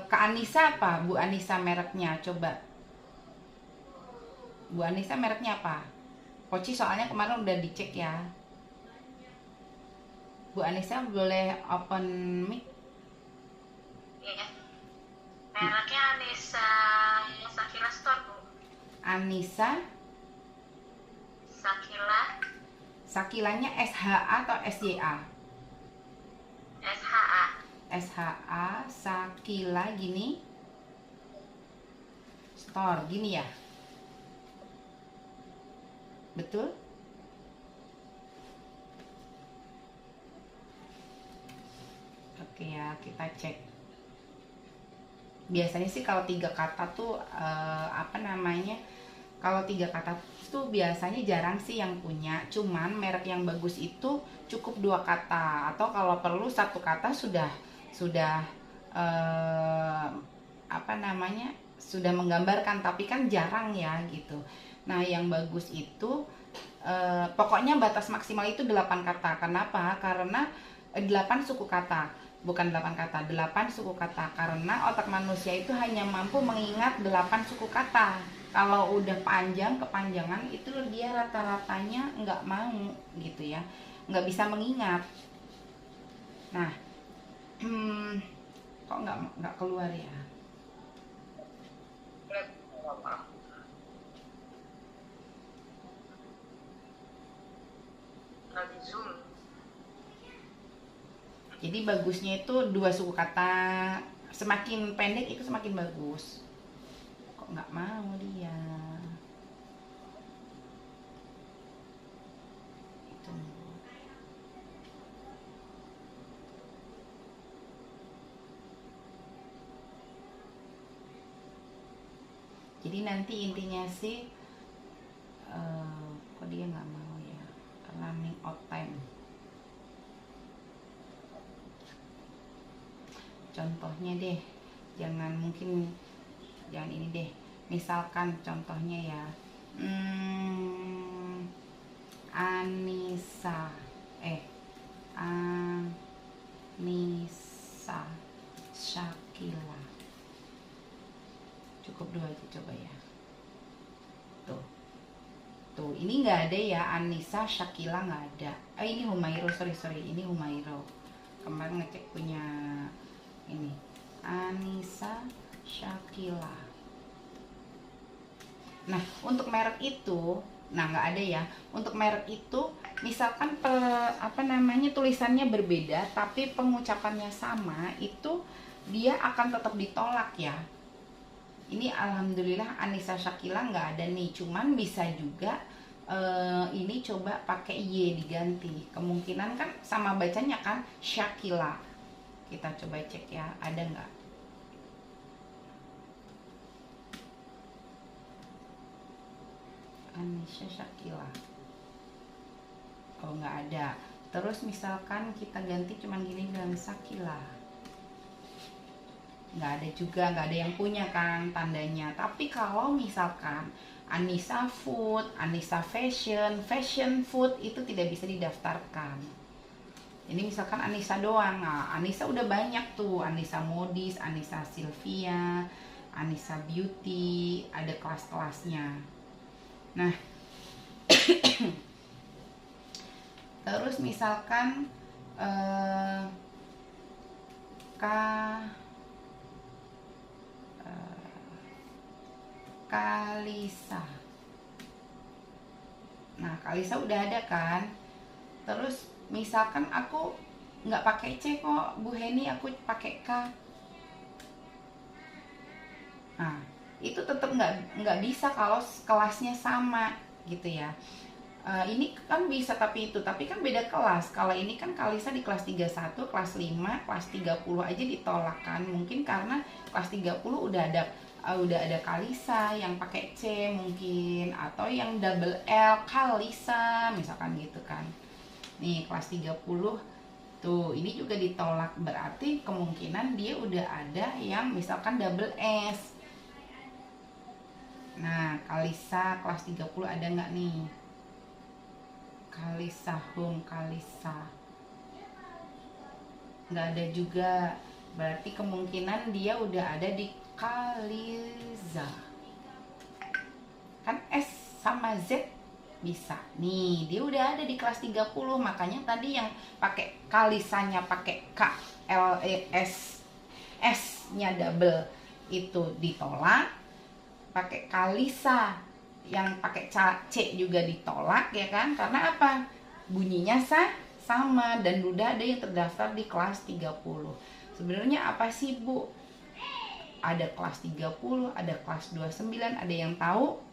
Kak Anissa apa? Bu Anissa mereknya, coba. Bu Anissa mereknya apa? Poci soalnya kemarin udah dicek ya. Bu Anissa boleh open mic? Iya, mereknya Anissa Sakila Store, Bu. Anissa, Sakila Sakilanya SHA atau SYA? SHA. SHA, Sakila gini, store gini ya. Betul? Oke ya, kita cek. Biasanya sih kalau tiga kata tuh apa namanya? Kalau tiga kata tuh biasanya jarang sih yang punya. Cuman merek yang bagus itu cukup dua kata atau kalau perlu satu kata sudah eh, apa namanya? Sudah menggambarkan, tapi kan jarang ya gitu. Nah, yang bagus itu pokoknya batas maksimal itu 8 kata. Kenapa? Karena 8 suku kata. Bukan 8 kata, 8 suku kata. Karena otak manusia itu hanya mampu mengingat 8 suku kata. Kalau udah panjang, kepanjangan itu dia rata-ratanya nggak mau gitu ya. Nggak bisa mengingat. Nah, kok nggak keluar ya? Lagi Zoom. Jadi bagusnya itu dua suku kata. Semakin pendek itu semakin bagus. Kok nggak mau dia? Itu. Jadi nanti intinya sih kok dia nggak mau ya? Running out time. Contohnya deh, jangan ini deh. Misalkan contohnya ya, Anissa, Anissa Shakila. Cukup dua aja coba ya. Tuh, tuh ini nggak ada ya, Anissa Shakila nggak ada. Ini Humairo, sorry ini Humairo. Kemarin ngecek punya ini Anissa Shakila. Nah, untuk merek itu, nah nggak ada ya. Untuk merek itu, misalkan apa namanya tulisannya berbeda, tapi pengucapannya sama, itu dia akan tetap ditolak ya. Ini alhamdulillah Anissa Shakila nggak ada nih, cuman bisa juga ini coba pakai Y diganti. Kemungkinan kan sama bacanya kan Shakila. Kita coba cek ya, ada nggak? Anissa Shakila. Oh nggak ada. Terus misalkan kita ganti cuman gini dengan Shakila. Nggak ada juga, nggak ada yang punya kan tandanya. Tapi kalau misalkan Anissa Food, Anissa Fashion, Fashion Food itu tidak bisa didaftarkan. Ini misalkan Anissa doang. Nah, Anissa udah banyak tuh. Anissa Modis, Anissa Sylvia, Anissa Beauty, ada kelas-kelasnya. Nah, terus misalkan eh, K Kalisa. Nah, Kalisa udah ada kan? Terus misalkan aku nggak pakai C kok, Bu Heni, aku pakai K. Nah, itu tetap nggak bisa kalau kelasnya sama gitu ya. Ini kan bisa tapi kan beda kelas. Kalau ini kan Kalisa di kelas 31, kelas 5, kelas 30 aja ditolak kan. Mungkin karena kelas 30 udah ada Kalisa yang pakai C mungkin, atau yang double L Kalisa misalkan gitu kan. Nih kelas 30 tuh ini juga ditolak, berarti kemungkinan dia udah ada yang misalkan double S. Nah, Kalisa kelas 30 ada nggak nih? Kalisa Home, Kalisa nggak ada juga. Berarti kemungkinan dia udah ada di Kaliza. Kan S sama Z bisa. Nih, dia udah ada di kelas 30. Makanya tadi yang pakai Kalisanya pakai K L E S, S-nya double itu ditolak. Pakai Kalisa yang pakai C juga ditolak ya kan? Karena apa? Bunyinya sama dan udah ada yang terdaftar di kelas 30. Sebenarnya apa sih Bu? Ada kelas 30, ada kelas 29, ada yang tahu?